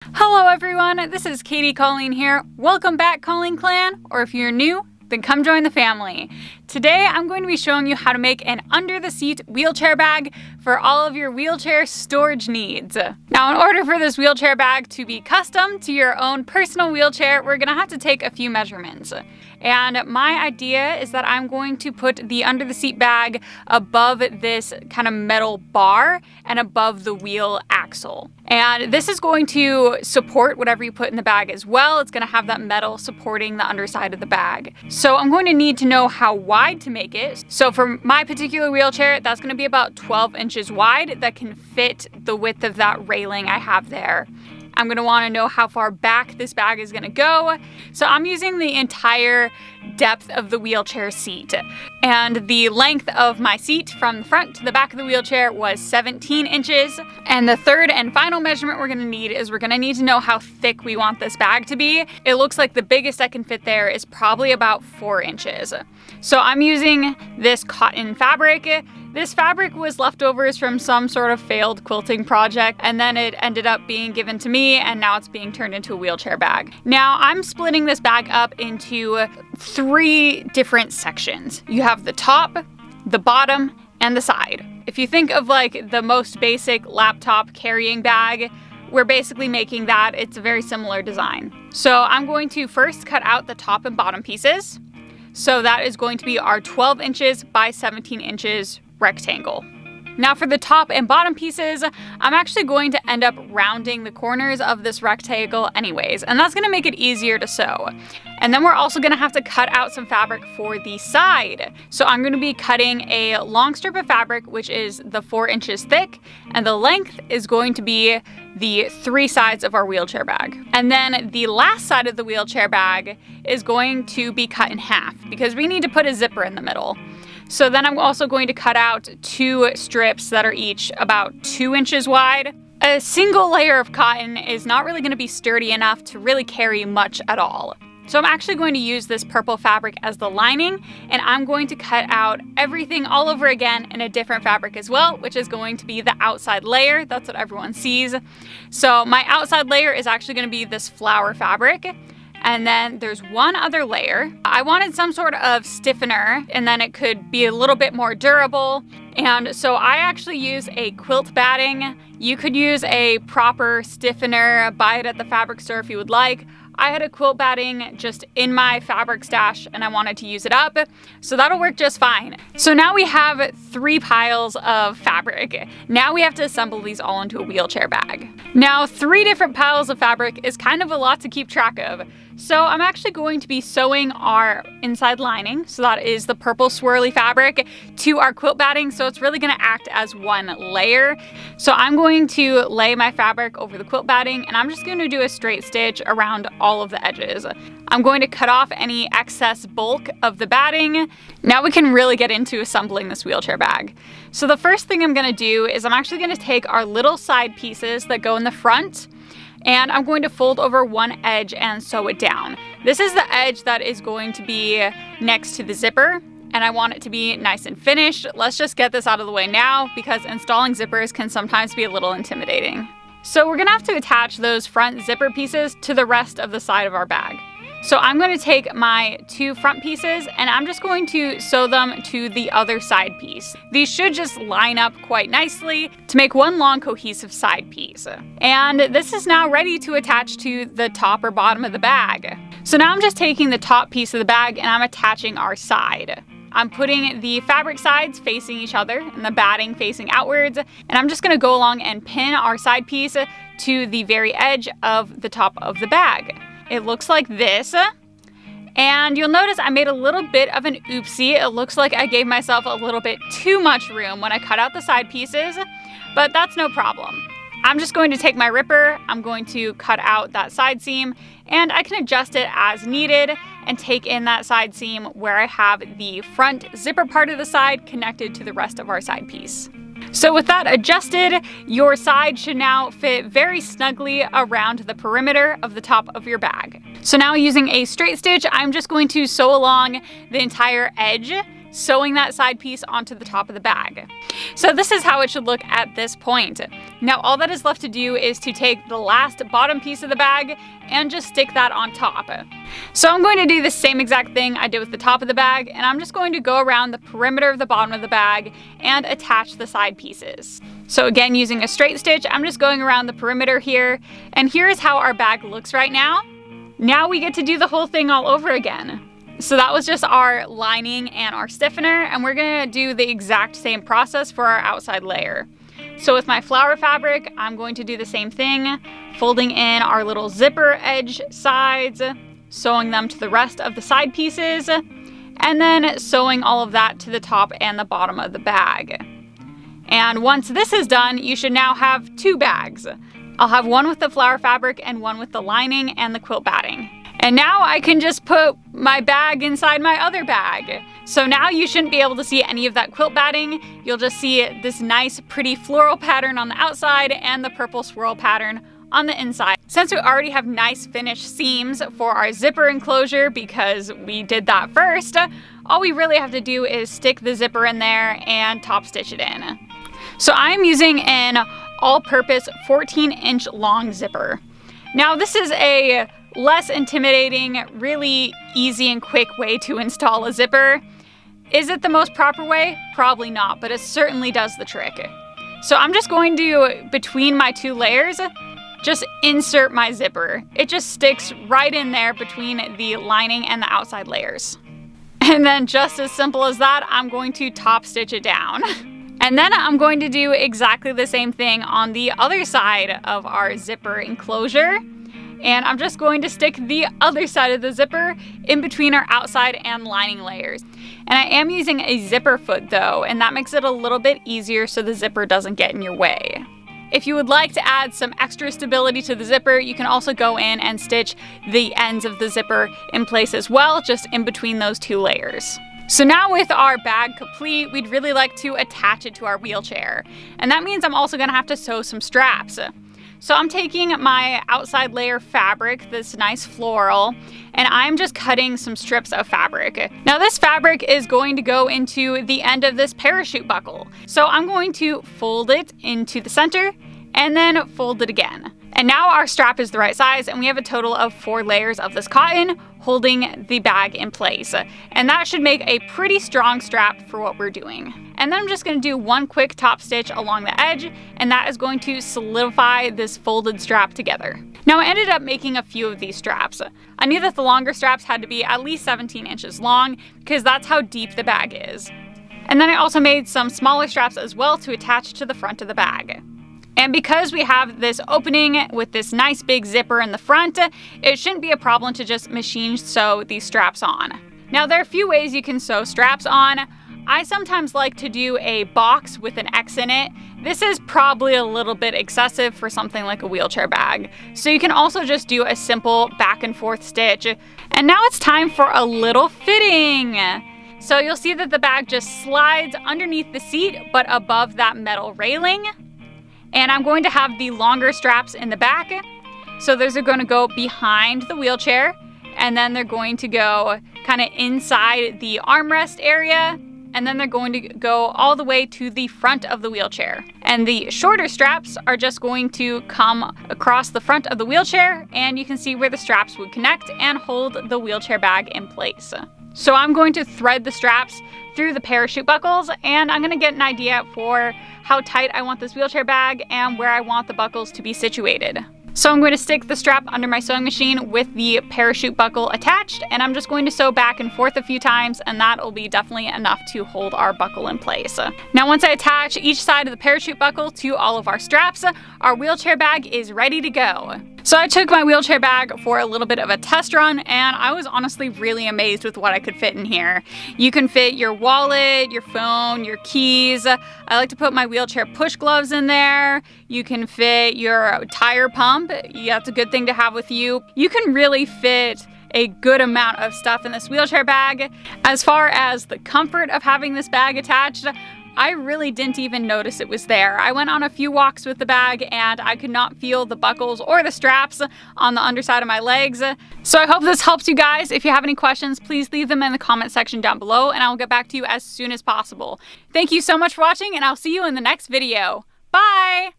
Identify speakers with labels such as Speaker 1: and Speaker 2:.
Speaker 1: Hello everyone, this is Katie Colleen here. Welcome back, Colleen Clan, or if you're new, then come join the family. Today I'm going to be showing you how to make an under-the-seat wheelchair bag for all of your wheelchair storage needs. Now, in order for this wheelchair bag to be custom to your own personal wheelchair, we're gonna have to take a few measurements. And my idea is that I'm going to put the under-the-seat bag above this kind of metal bar and above the wheel axle. And this is going to support whatever you put in the bag as well. It's gonna have that metal supporting the underside of the bag. So I'm going to need to know how wide to make it. So for my particular wheelchair, that's gonna be about 12 inches wide. That can fit the width of that railing I have there. I'm gonna wanna know how far back this bag is gonna go. So I'm using the entire depth of the wheelchair seat. And the length of my seat from the front to the back of the wheelchair was 17 inches. And the third and final measurement we're gonna need is we're gonna need to know how thick we want this bag to be. It looks like the biggest I can fit there is probably about 4 inches. So I'm using this cotton fabric. This fabric was leftovers from some sort of failed quilting project, and then it ended up being given to me, and now it's being turned into a wheelchair bag. Now, I'm splitting this bag up into 3 different sections. You have the top, the bottom, and the side. If you think of like the most basic laptop carrying bag, we're basically making that. It's a very similar design. So I'm going to first cut out the top and bottom pieces. So that is going to be our 12 inches by 17 inches rectangle. Now for the top and bottom pieces, I'm actually going to end up rounding the corners of this rectangle anyways, and that's gonna make it easier to sew. And then we're also gonna have to cut out some fabric for the side. So I'm gonna be cutting a long strip of fabric, which is the 4 inches thick, and the length is going to be the 3 sides of our wheelchair bag. And then the last side of the wheelchair bag is going to be cut in half because we need to put a zipper in the middle. So then I'm also going to cut out 2 strips that are each about 2 inches wide. A single layer of cotton is not really going to be sturdy enough to really carry much at all. So I'm actually going to use this purple fabric as the lining, and I'm going to cut out everything all over again in a different fabric as well, which is going to be the outside layer. That's what everyone sees. So my outside layer is actually going to be this flower fabric. And then there's one other layer. I wanted some sort of stiffener, and then it could be a little bit more durable. And so I actually use a quilt batting. You could use a proper stiffener, buy it at the fabric store if you would like. I had a quilt batting just in my fabric stash and I wanted to use it up, so that'll work just fine. So now we have 3 piles of fabric. Now we have to assemble these all into a wheelchair bag. Now 3 different piles of fabric is kind of a lot to keep track of. So I'm actually going to be sewing our inside lining, so that is the purple swirly fabric, to our quilt batting, so it's really gonna act as one layer. So I'm going to lay my fabric over the quilt batting, and I'm just gonna do a straight stitch around all of the edges. I'm going to cut off any excess bulk of the batting. Now we can really get into assembling this wheelchair bag. So the first thing I'm gonna do is I'm actually gonna take our little side pieces that go in the front, and I'm going to fold over one edge and sew it down. This is the edge that is going to be next to the zipper, and I want it to be nice and finished. Let's just get this out of the way now because installing zippers can sometimes be a little intimidating. So we're gonna have to attach those front zipper pieces to the rest of the side of our bag. So I'm going to take my 2 front pieces and I'm just going to sew them to the other side piece. These should just line up quite nicely to make one long cohesive side piece. And this is now ready to attach to the top or bottom of the bag. So now I'm just taking the top piece of the bag and I'm attaching our side. I'm putting the fabric sides facing each other and the batting facing outwards, and I'm just gonna go along and pin our side piece to the very edge of the top of the bag. It looks like this, and you'll notice I made a little bit of an oopsie. It looks like I gave myself a little bit too much room when I cut out the side pieces, but that's no problem. I'm just going to take my ripper, I'm going to cut out that side seam, and I can adjust it as needed and take in that side seam where I have the front zipper part of the side connected to the rest of our side piece. So with that adjusted, your side should now fit very snugly around the perimeter of the top of your bag. So now using a straight stitch, I'm just going to sew along the entire edge sewing that side piece onto the top of the bag. So this is how it should look at this point. Now all that is left to do is to take the last bottom piece of the bag and just stick that on top. So I'm going to do the same exact thing I did with the top of the bag, and I'm just going to go around the perimeter of the bottom of the bag and attach the side pieces. So again, using a straight stitch, I'm just going around the perimeter here, and here is how our bag looks right now. Now we get to do the whole thing all over again. So that was just our lining and our stiffener, and we're gonna do the exact same process for our outside layer. So with my flower fabric, I'm going to do the same thing, folding in our little zipper edge sides, sewing them to the rest of the side pieces, and then sewing all of that to the top and the bottom of the bag. And once this is done, you should now have two bags. I'll have one with the flower fabric and one with the lining and the quilt batting. And now I can just put my bag inside my other bag. So now you shouldn't be able to see any of that quilt batting. You'll just see this nice pretty floral pattern on the outside and the purple swirl pattern on the inside. Since we already have nice finished seams for our zipper enclosure because we did that first, all we really have to do is stick the zipper in there and top stitch it in. So I'm using an all-purpose 14-inch long zipper. Now this is a less intimidating, really easy and quick way to install a zipper. Is it the most proper way? Probably not, but it certainly does the trick. So I'm just going to, between my two layers, just insert my zipper. It just sticks right in there between the lining and the outside layers. And then just as simple as that, I'm going to top stitch it down. And then I'm going to do exactly the same thing on the other side of our zipper enclosure. And I'm just going to stick the other side of the zipper in between our outside and lining layers. And I am using a zipper foot though, and that makes it a little bit easier so the zipper doesn't get in your way. If you would like to add some extra stability to the zipper, you can also go in and stitch the ends of the zipper in place as well, just in between those two layers. So now with our bag complete, we'd really like to attach it to our wheelchair. And that means I'm also gonna have to sew some straps. So I'm taking my outside layer fabric, this nice floral, and I'm just cutting some strips of fabric. Now this fabric is going to go into the end of this parachute buckle. So I'm going to fold it into the center and then fold it again. And now our strap is the right size, and we have a total of 4 layers of this cotton holding the bag in place. And that should make a pretty strong strap for what we're doing. And then I'm just gonna do one quick top stitch along the edge, and that is going to solidify this folded strap together. Now I ended up making a few of these straps. I knew that the longer straps had to be at least 17 inches long because that's how deep the bag is. And then I also made some smaller straps as well to attach to the front of the bag. And because we have this opening with this nice big zipper in the front, it shouldn't be a problem to just machine sew these straps on. Now there are a few ways you can sew straps on. I sometimes like to do a box with an X in it. This is probably a little bit excessive for something like a wheelchair bag. So you can also just do a simple back and forth stitch. And now it's time for a little fitting. So you'll see that the bag just slides underneath the seat, but above that metal railing. And I'm going to have the longer straps in the back. So those are going to go behind the wheelchair, and then they're going to go kind of inside the armrest area, and then they're going to go all the way to the front of the wheelchair. And the shorter straps are just going to come across the front of the wheelchair, and you can see where the straps would connect and hold the wheelchair bag in place. So I'm going to thread the straps through the parachute buckles, and I'm going to get an idea for how tight I want this wheelchair bag and where I want the buckles to be situated. So I'm going to stick the strap under my sewing machine with the parachute buckle attached, and I'm just going to sew back and forth a few times, and that'll be definitely enough to hold our buckle in place. Now once I attach each side of the parachute buckle to all of our straps, our wheelchair bag is ready to go. So I took my wheelchair bag for a little bit of a test run, and I was honestly really amazed with what I could fit in here. You can fit your wallet, your phone, your keys. I like to put my wheelchair push gloves in there. You can fit your tire pump. That's a good thing to have with you. You can really fit a good amount of stuff in this wheelchair bag. As far as the comfort of having this bag attached, I really didn't even notice it was there. I went on a few walks with the bag and I could not feel the buckles or the straps on the underside of my legs. So I hope this helps you guys. If you have any questions, please leave them in the comment section down below and I will get back to you as soon as possible. Thank you so much for watching and I'll see you in the next video. Bye!